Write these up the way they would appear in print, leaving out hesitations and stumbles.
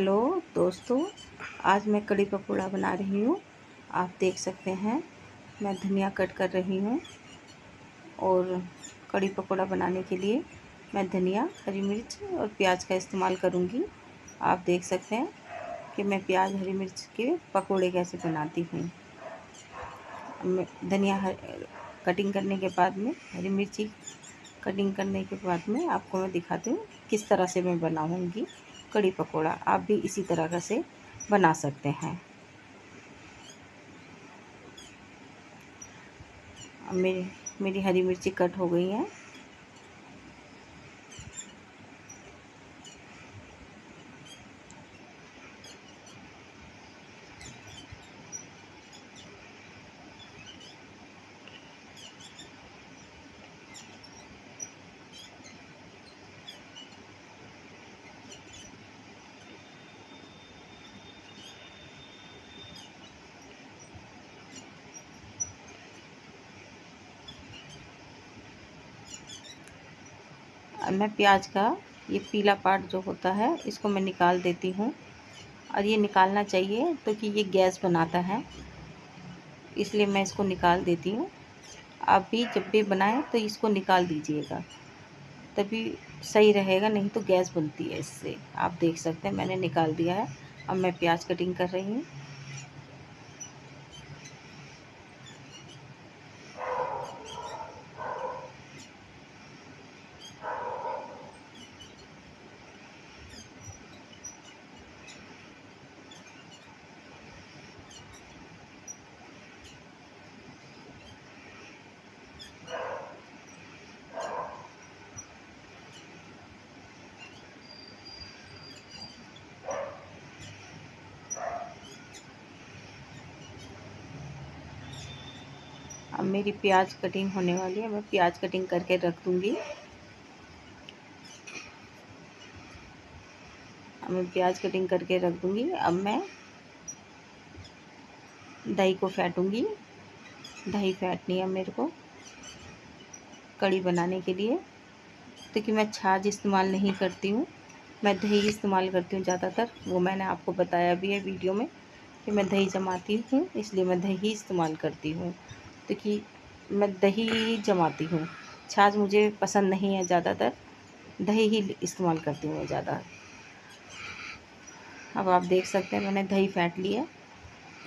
Hello दोस्तों, आज मैं कड़ी पकौड़ा बना रही हूँ। आप देख सकते हैं मैं धनिया कट कर रही हूँ। और कड़ी पकौड़ा बनाने के लिए मैं धनिया, हरी मिर्च और प्याज का इस्तेमाल करूँगी। आप देख सकते हैं कि मैं प्याज, हरी मिर्च के पकौड़े कैसे बनाती हूँ। धनिया कटिंग करने के बाद में, हरी मिर्ची कटिंग करने के बाद में आपको मैं दिखाती हूँ किस तरह से मैं बनाऊँगी कड़ी पकौड़ा। आप भी इसी तरह का से बना सकते हैं। अब मेरी हरी मिर्ची कट हो गई हैं। अब मैं प्याज का ये पीला पार्ट जो होता है इसको मैं निकाल देती हूँ। और ये निकालना चाहिए तो कि ये गैस बनाता है, इसलिए मैं इसको निकाल देती हूँ। आप भी जब भी बनाएं तो इसको निकाल दीजिएगा, तभी सही रहेगा, नहीं तो गैस बनती है इससे। आप देख सकते हैं मैंने निकाल दिया है। अब मैं प्याज कटिंग कर रही हूँ। अब मेरी प्याज कटिंग होने वाली है, मैं प्याज कटिंग करके रख दूँगी। अब मैं प्याज कटिंग करके रख दूँगी। अब मैं दही को फेंटूँगी। दही फेंटनी है मेरे को कड़ी बनाने के लिए, तो कि मैं छाछ इस्तेमाल नहीं करती हूँ, मैं दही इस्तेमाल करती हूँ ज़्यादातर। वो मैंने आपको बताया भी है वीडियो में कि मैं दही जमाती हूँ, इसलिए मैं दही इस्तेमाल करती हूँ। तो कि मैं दही जमाती हूँ, छाछ मुझे पसंद नहीं है, ज़्यादातर दही ही इस्तेमाल करती हूँ मैं ज़्यादा। अब आप देख सकते हैं मैंने दही फेंट लिया।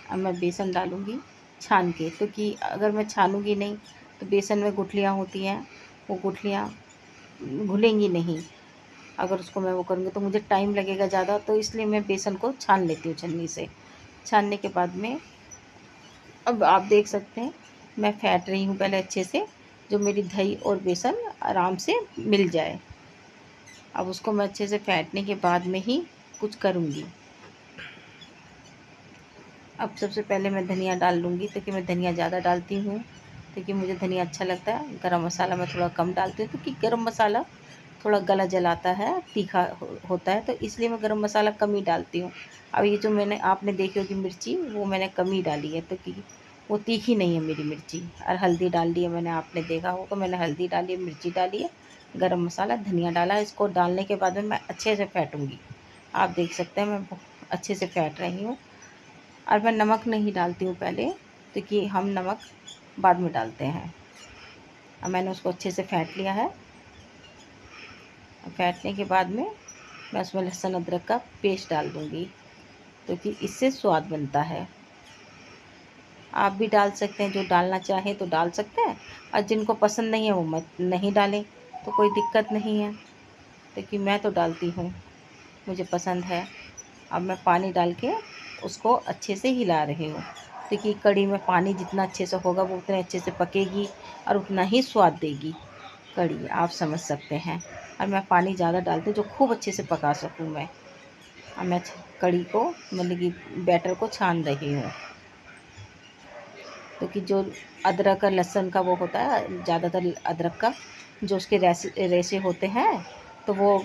अब मैं बेसन डालूँगी छान के, तो कि अगर मैं छानूँगी नहीं तो बेसन में गुठलियाँ होती हैं, वो गुठलियाँ घुलेंगी नहीं। अगर उसको मैं वो करूँगी तो मुझे टाइम लगेगा ज़्यादा, तो इसलिए मैं बेसन को छान लेती हूँ छन्नी से। छानने के बाद में अब आप देख सकते हैं मैं फेंट रही हूँ पहले अच्छे से, जो मेरी दही और बेसन आराम से मिल जाए। अब उसको मैं अच्छे से फेंटने के बाद में ही कुछ करूँगी। अब सबसे पहले मैं धनिया डाल लूँगी, तो कि मैं धनिया ज़्यादा डालती हूँ, तो कि मुझे धनिया अच्छा लगता है। गरम मसाला मैं थोड़ा कम डालती हूँ, तो कि गरम मसाला थोड़ा गला जलाता है, तीखा होता है, तो इसलिए मैं गरम मसाला कम ही डालती हूँ। अब ये जो मैंने आपने देखी होगी मिर्ची, वो मैंने कम ही डाली है, तो कि वो तीखी नहीं है मेरी मिर्ची। और हल्दी डाल दी है मैंने, आपने देखा होगा मैंने हल्दी डाली है, मिर्ची डाली है, गरम मसाला, धनिया डाला। इसको डालने के बाद में मैं अच्छे से फेंटूँगी। आप देख सकते हैं मैं अच्छे से फेंट रही हूँ। और मैं नमक नहीं डालती हूँ पहले, तो कि हम नमक बाद में डालते हैं। अब मैंने उसको अच्छे से फेंट लिया है। फेंटने के बाद में मैं उसमें लहसुन अदरक का पेस्ट डाल दूँगी, तो कि इससे स्वाद बनता है। आप भी डाल सकते हैं, जो डालना चाहें तो डाल सकते हैं, और जिनको पसंद नहीं है वो मत नहीं डालें, तो कोई दिक्कत नहीं है। तो कि मैं तो डालती हूँ, मुझे पसंद है। अब मैं पानी डाल के उसको अच्छे से हिला रही हूँ, तो कि कड़ी में पानी जितना अच्छे से होगा वो उतने अच्छे से पकेगी और उतना ही स्वाद देगी कड़ी, आप समझ सकते हैं। और मैं पानी ज़्यादा डालती हूँ जो खूब अच्छे से पका सकूँ मैं। अब मैं कड़ी को मतलब कि बैटर को छान रही हूँ, तो कि जो अदरक और लहसुन का वो होता है, ज़्यादातर अदरक का जो उसके रेसे रेसे होते हैं, तो वो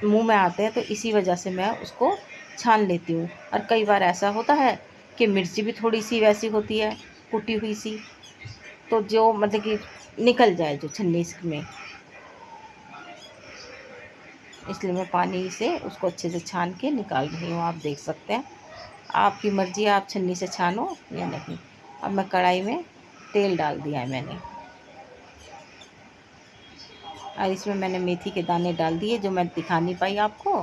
मुंह में आते हैं, तो इसी वजह से मैं उसको छान लेती हूँ। और कई बार ऐसा होता है कि मिर्ची भी थोड़ी सी वैसी होती है, कुटी हुई सी, तो जो मतलब कि निकल जाए जो छन्नी में। इसलिए मैं पानी से उसको अच्छे से छान के निकाल रही हूँ। आप देख सकते हैं, आपकी मर्ज़ी है आप छन्नी से छानो या नहीं। अब मैं कढ़ाई में तेल डाल दिया है मैंने, और इसमें मैंने मेथी के दाने डाल दिए जो मैं दिखा नहीं पाई आपको।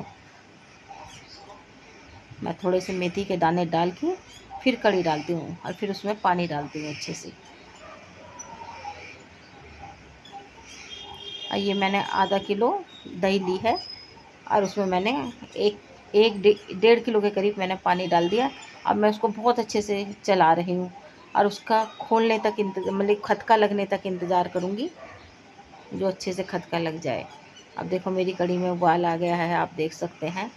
मैं थोड़े से मेथी के दाने डाल के फिर कढ़ी डालती हूँ और फिर उसमें पानी डालती हूँ अच्छे से। और ये मैंने आधा किलो दही ली है और उसमें मैंने एक एक 1.5 किलो के करीब मैंने पानी डाल दिया। अब मैं उसको बहुत अच्छे से चला रही हूँ और उसका खोलने तक मतलब खदका लगने तक इंतज़ार करूँगी, जो अच्छे से खदका लग जाए। अब देखो मेरी कढ़ी में उबाल आ गया है, आप देख सकते हैं।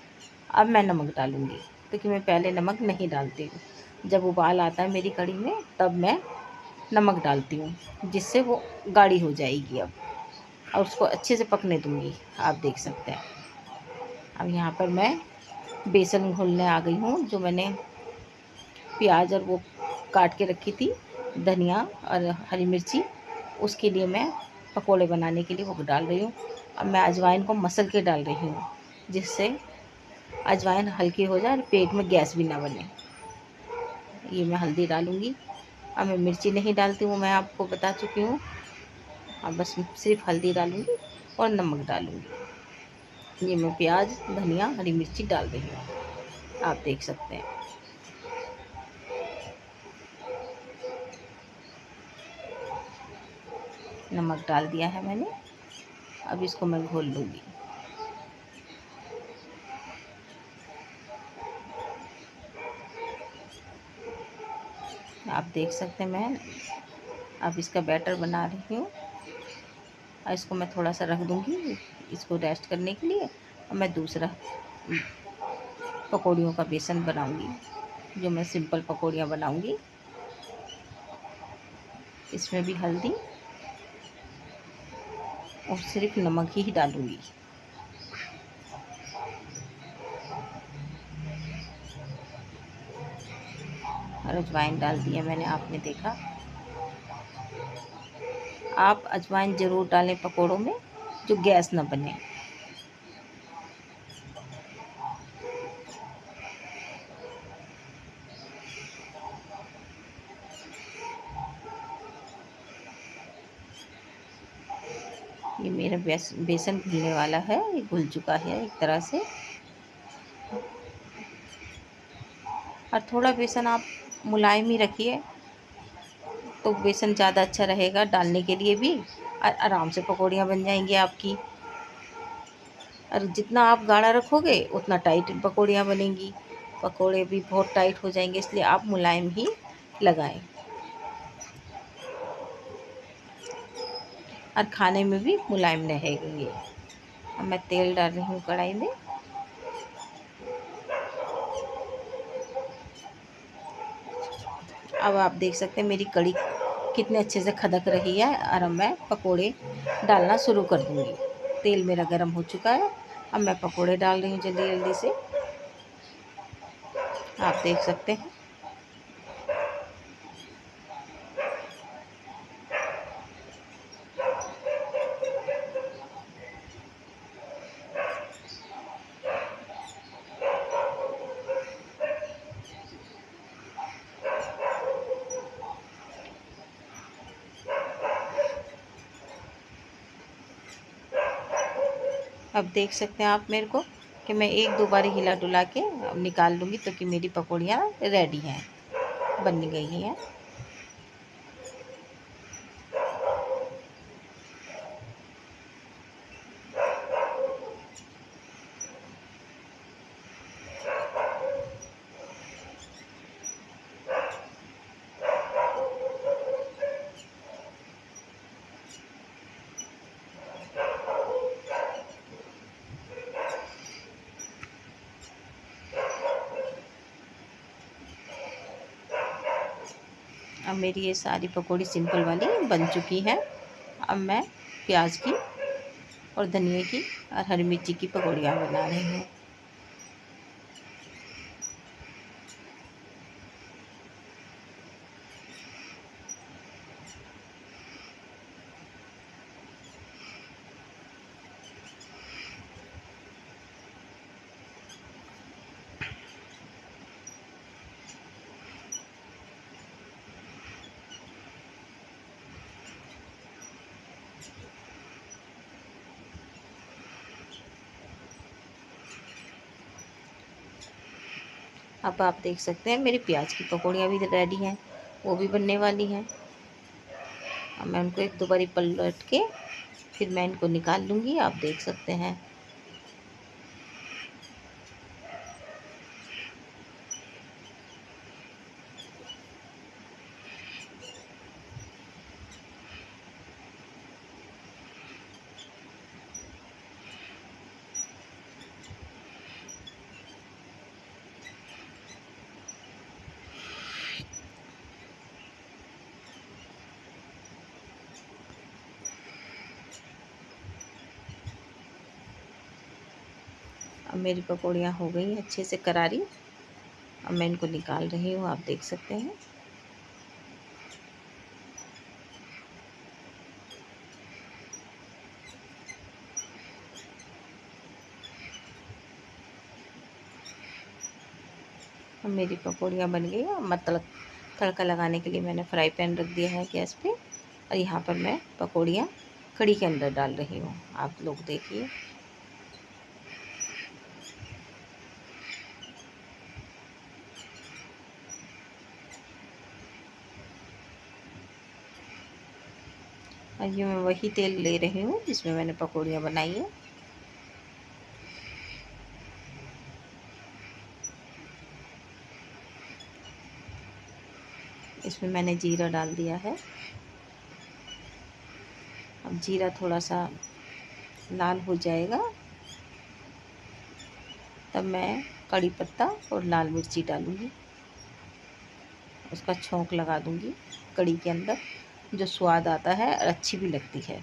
अब मैं नमक डालूँगी, क्योंकि मैं पहले नमक नहीं डालती हूँ। जब उबाल आता है मेरी कढ़ी में तब मैं नमक डालती हूँ, जिससे वो गाढ़ी हो जाएगी अब, और उसको अच्छे से पकने दूँगी। आप देख सकते हैं। अब यहाँ पर मैं बेसन घोलने आ गई हूँ, जो मैंने प्याज और वो काट के रखी थी, धनिया और हरी मिर्ची, उसके लिए मैं पकोड़े बनाने के लिए वो डाल रही हूँ। अब मैं अजवाइन को मसल के डाल रही हूँ, जिससे अजवाइन हल्की हो जाए और पेट में गैस भी ना बने। ये मैं हल्दी डालूँगी। अब मैं मिर्ची नहीं डालती हूँ, मैं आपको बता चुकी हूँ। अब बस सिर्फ हल्दी डालूँगी और नमक डालूँगी। ये मैं प्याज, धनिया, हरी मिर्ची डाल रही हूँ, आप देख सकते हैं। नमक डाल दिया है मैंने। अब इसको मैं घोल लूँगी। आप देख सकते हैं मैं अब इसका बैटर बना रही हूँ, और इसको मैं थोड़ा सा रख दूँगी इसको रेस्ट करने के लिए। और मैं दूसरा पकौड़ियों का बेसन बनाऊँगी, जो मैं सिंपल पकौड़ियाँ बनाऊँगी। इसमें भी हल्दी और सिर्फ नमक ही डालूँगी। और अजवाइन डाल दिया मैंने, आपने देखा। आप अजवाइन ज़रूर डालें पकौड़ों में, जो गैस ना बने। ये मेरा बेसन घुलने वाला है, ये घुल चुका है एक तरह से। और थोड़ा बेसन आप मुलायम ही रखिए, तो बेसन ज़्यादा अच्छा रहेगा डालने के लिए भी, और आराम से पकौड़ियाँ बन जाएंगी आपकी। और जितना आप गाढ़ा रखोगे उतना टाइट पकौड़ियाँ बनेंगी, पकौड़े भी बहुत टाइट हो जाएंगे, इसलिए आप मुलायम ही लगाएं। और खाने में भी मुलायम रहेंगे। अब मैं तेल डाल रही हूँ कढ़ाई में। अब आप देख सकते हैं मेरी कढ़ी कितने अच्छे से खदक रही है, और अब मैं पकोड़े डालना शुरू कर दूँगी। तेल मेरा गर्म हो चुका है, अब मैं पकोड़े डाल रही हूँ जल्दी जल्दी से, आप देख सकते हैं। अब देख सकते हैं आप मेरे को कि मैं एक दो बार हिला डुला के अब निकाल लूँगी, तो कि मेरी पकौड़ियाँ रेडी हैं, बन गई हैं। अब मेरी ये सारी पकौड़ी सिंपल वाली बन चुकी हैं। अब मैं प्याज की और धनिए की और हरी मिर्ची की पकौड़ियाँ बना रही हूँ। अब आप देख सकते हैं मेरी प्याज की पकौड़ियाँ भी रेडी हैं, वो भी बनने वाली हैं। अब मैं उनको एक दो बारी पलट के फिर मैं इनको निकाल लूँगी, आप देख सकते हैं। अब मेरी पकौड़ियाँ हो गई हैं अच्छे से करारी। अब मैं इनको निकाल रही हूँ, आप देख सकते हैं। अब मेरी पकौड़ियाँ बन गई। अब मैं तड़का लगाने के लिए मैंने फ्राई पैन रख दिया है गैस पे, और यहाँ पर मैं पकौड़ियाँ कढ़ी के अंदर डाल रही हूँ, आप लोग देखिए। और ये मैं वही तेल ले रही हूँ जिसमें मैंने पकौड़ियाँ बनाई है। इसमें मैंने जीरा डाल दिया है। अब जीरा थोड़ा सा लाल हो जाएगा तब मैं कड़ी पत्ता और लाल मिर्ची डालूँगी, उसका छौंक लगा दूँगी कड़ी के अंदर, जो स्वाद आता है और अच्छी भी लगती है।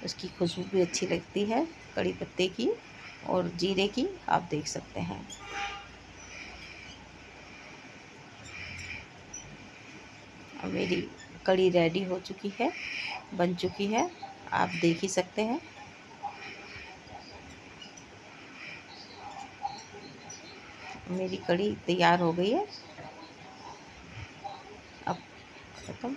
उसकी खुशबू भी अच्छी लगती है कड़ी पत्ते की और जीरे की, आप देख सकते हैं। अब मेरी कड़ी रेडी हो चुकी है, बन चुकी है, आप देख ही सकते हैं। मेरी कड़ी तैयार हो गई है। अब खत्म।